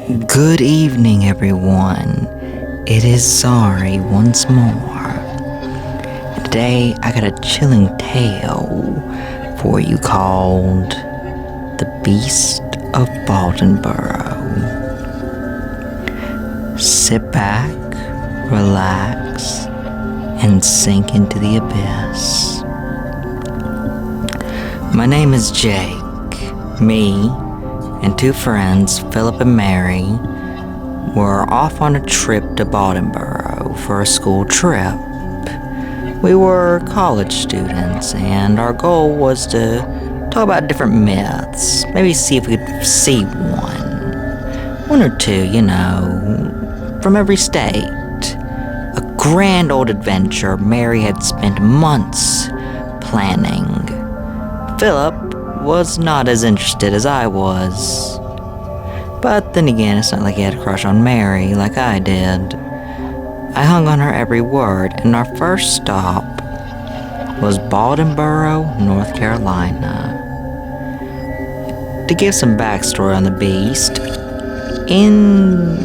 Good evening, everyone. It is Sorry once more. Today, I got a chilling tale for you called The Beast of Bladenboro. Sit back, relax, and sink into the abyss. My name is Jake. Me and two friends, Philip and Mary, were off on a trip to Bladenboro for a school trip. We were college students, and our goal was to talk about different myths, maybe see if we could see one or two, from every state. A grand old adventure Mary had spent months planning. Philip was not as interested as I was. But then again, it's not like he had a crush on Mary like I did. I hung on her every word, and our first stop was Bladenboro, North Carolina. To give some backstory on the Beast, in,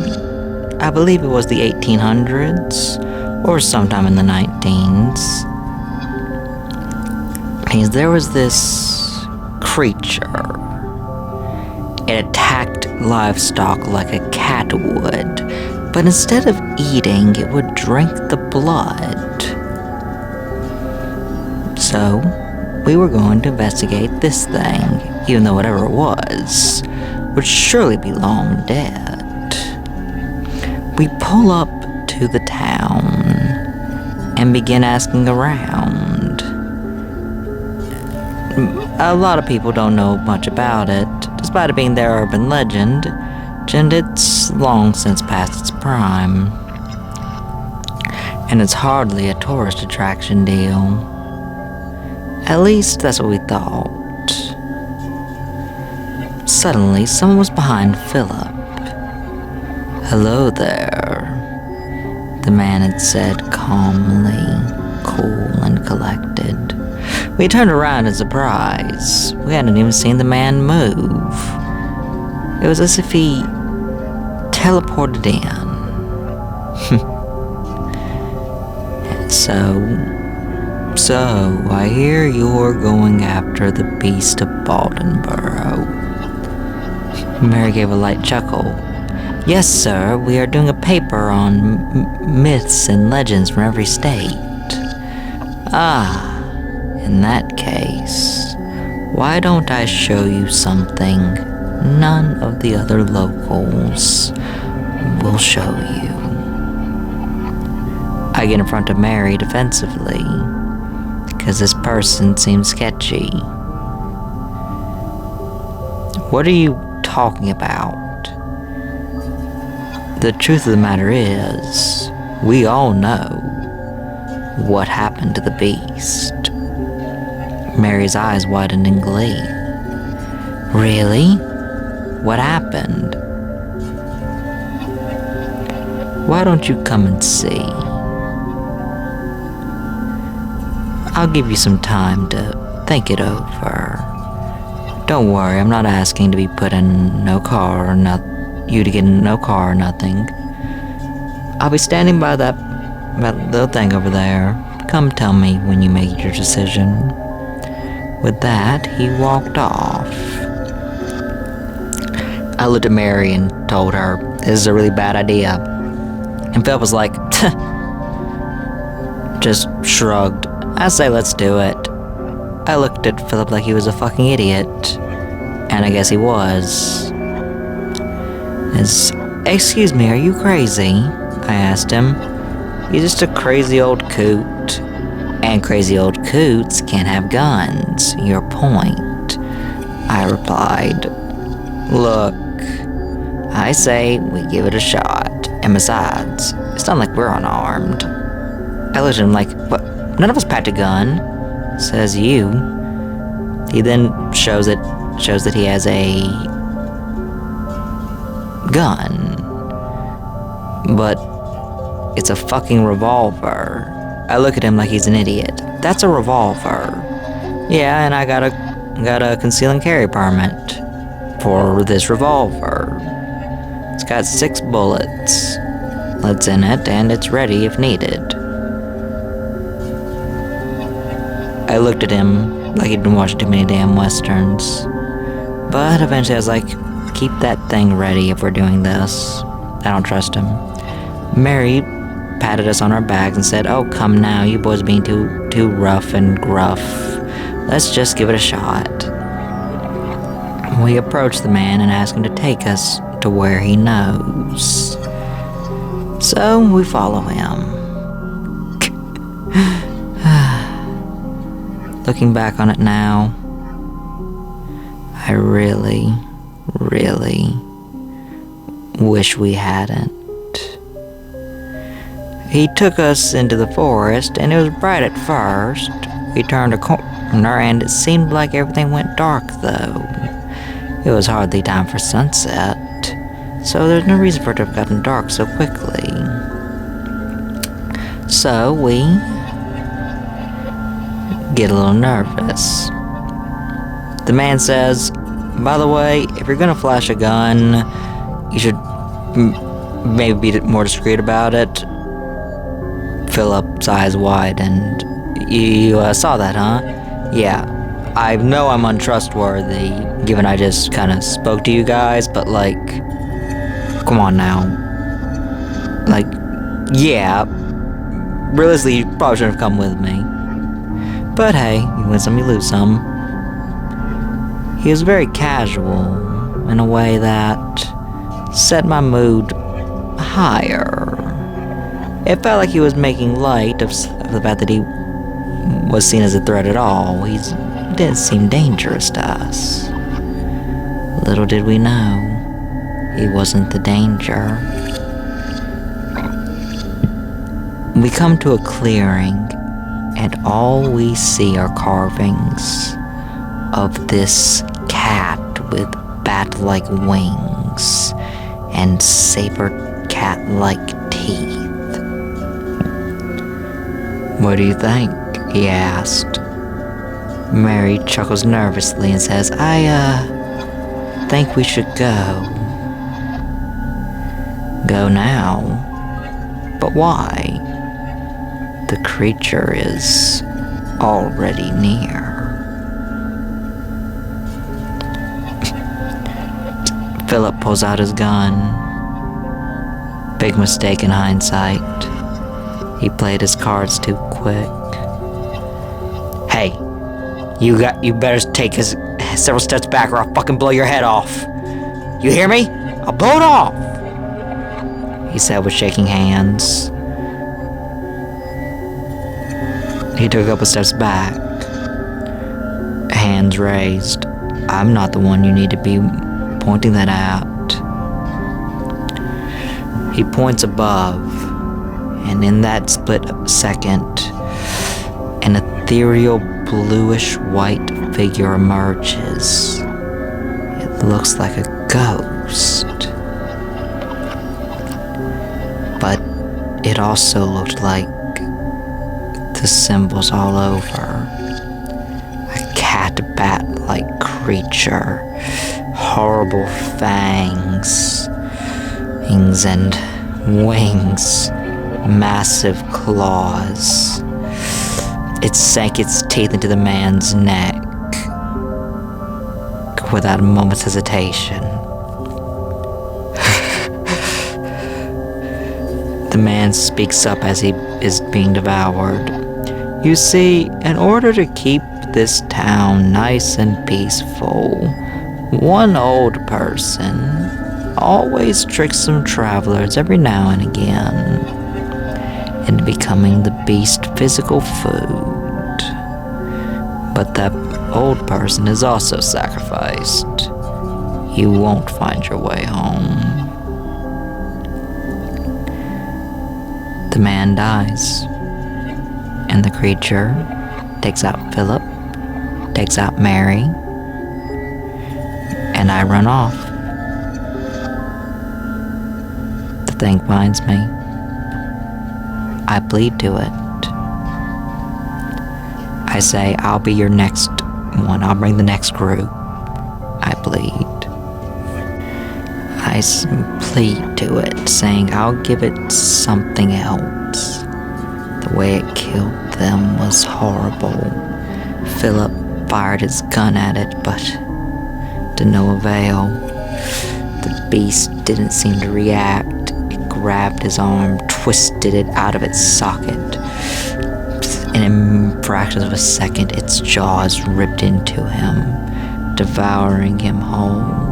I believe it was the 1800s, or sometime in the 19s, there was this creature. It attacked livestock like a cat would, but instead of eating, it would drink the blood. So, we were going to investigate this thing, even though whatever it was would surely be long dead. We pull up to the town and begin asking around. A lot of people don't know much about it, despite it being their urban legend, and it's long since past its prime. And it's hardly a tourist attraction deal. At least that's what we thought. Suddenly, someone was behind Philip. "Hello there," the man had said calmly, cool and collected. We turned around in surprise. We hadn't even seen the man move. It was as if he teleported in. So, I hear you're going after the Beast of Bladenboro. Mary gave a light chuckle. "Yes, sir, we are doing a paper on myths and legends from every state." "Ah. In that case, why don't I show you something none of the other locals will show you?" I get in front of Mary defensively, because this person seems sketchy. "What are you talking about? The truth of the matter is, we all know what happened to the Beast." Mary's eyes widened in glee. "Really? What happened?" "Why don't you come and see?" "I'll give you some time to think it over. Don't worry, I'm not asking to be put in no car or you to get in no car or nothing. I'll be standing by that little thing over there. Come tell me when you make your decision." With that, he walked off. I looked at Mary and told her, "This is a really bad idea." And Phil was like, just shrugged. "I say let's do it." I looked at Philip like he was a fucking idiot. And I guess he was. "Excuse me, are you crazy?" I asked him. "You're just a crazy old coot. And crazy old coots can't have guns. Your point," I replied. "Look, I say we give it a shot. And besides, it's not like we're unarmed." I looked at him like, "What? None of us packed a gun," says you. He then shows that he has a gun. But it's a fucking revolver. I look at him like he's an idiot. "That's a revolver." "Yeah, and I got a conceal and carry permit for this revolver." It's got 6 bullets. Lead's in it, and it's ready if needed. I looked at him like he'd been watching too many damn westerns. But eventually I was like, keep that thing ready if we're doing this. I don't trust him. Mary patted us on our backs and said, oh, come now, you boys being too rough and gruff. Let's just give it a shot. We approached the man and asked him to take us to where he knows. So we follow him. Looking back on it now, I really, really wish we hadn't. He took us into the forest, and it was bright at first. We turned a corner, and it seemed like everything went dark, though. It was hardly time for sunset, so there's no reason for it to have gotten dark so quickly. So we get a little nervous. The man says, by the way, if you're gonna flash a gun, you should maybe be more discreet about it. Philip's eyes widened. You saw that, huh? Yeah. I know I'm untrustworthy, given I just kinda spoke to you guys, but like, come on now. Like, yeah. Realistically, you probably shouldn't have come with me. But hey, you win some, you lose some. He was very casual, in a way that set my mood higher. It felt like he was making light of the fact that he was seen as a threat at all. He didn't seem dangerous to us. Little did we know, he wasn't the danger. We come to a clearing, and all we see are carvings of this cat with bat-like wings and saber cat-like teeth. What do you think? He asked. Mary chuckles nervously and says, I think we should go. Go now? But why? The creature is already near. Philip pulls out his gun. Big mistake in hindsight. He played his cards too quick. Hey, you better take several steps back or I'll fucking blow your head off. You hear me? I'll blow it off, he said with shaking hands. He took a couple steps back, hands raised. I'm not the one you need to be pointing that at. He points above, and in that split second, an ethereal bluish-white figure emerges. It looks like a ghost. But it also looked like the symbols all over. A cat-bat-like creature. Horrible fangs and wings. Massive claws. It sank its teeth into the man's neck without a moment's hesitation. The man speaks up as he is being devoured. You see, in order to keep this town nice and peaceful, one old person always tricks some travelers every now and again into becoming the beast's physical food. But that old person is also sacrificed. You won't find your way home. The man dies, and the creature takes out Philip, takes out Mary, and I run off. The thing finds me. I plead to it. I say, I'll be your next one. I'll bring the next group. I plead. I nice plea to it, saying I'll give it something else. The way it killed them was horrible. Philip fired his gun at it, but to no avail. The beast didn't seem to react. It grabbed his arm, twisted it out of its socket, and in fractions of a second, its jaws ripped into him, devouring him whole.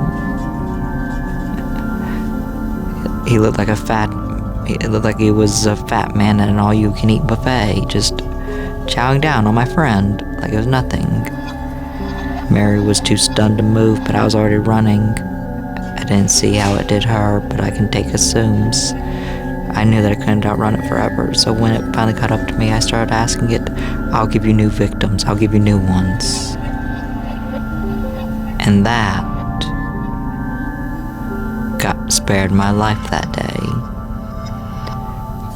It looked like he was a fat man at an all-you-can-eat buffet, just chowing down on my friend like it was nothing. Mary was too stunned to move, but I was already running. I didn't see how it did her, but I can take assumes. I knew that I couldn't outrun it forever, so when it finally caught up to me, I started asking it, I'll give you new victims, I'll give you new ones. And that spared my life that day.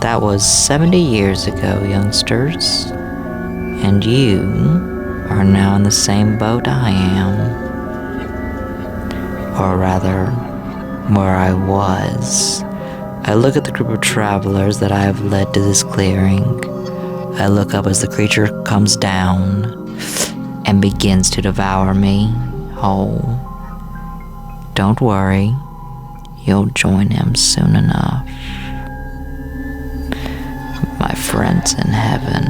That was 70 years ago, youngsters. And you are now in the same boat I am. Or rather, where I was. I look at the group of travelers that I have led to this clearing. I look up as the creature comes down and begins to devour me whole. Don't worry, you'll join him soon enough. My friends in heaven.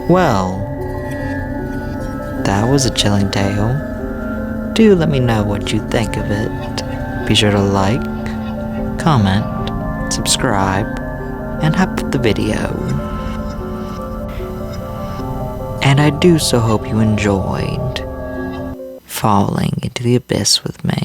Well, that was a chilling tale. Do let me know what you think of it. Be sure to like, comment, subscribe, and hype up the video. And I do so hope you enjoyed falling into the abyss with me.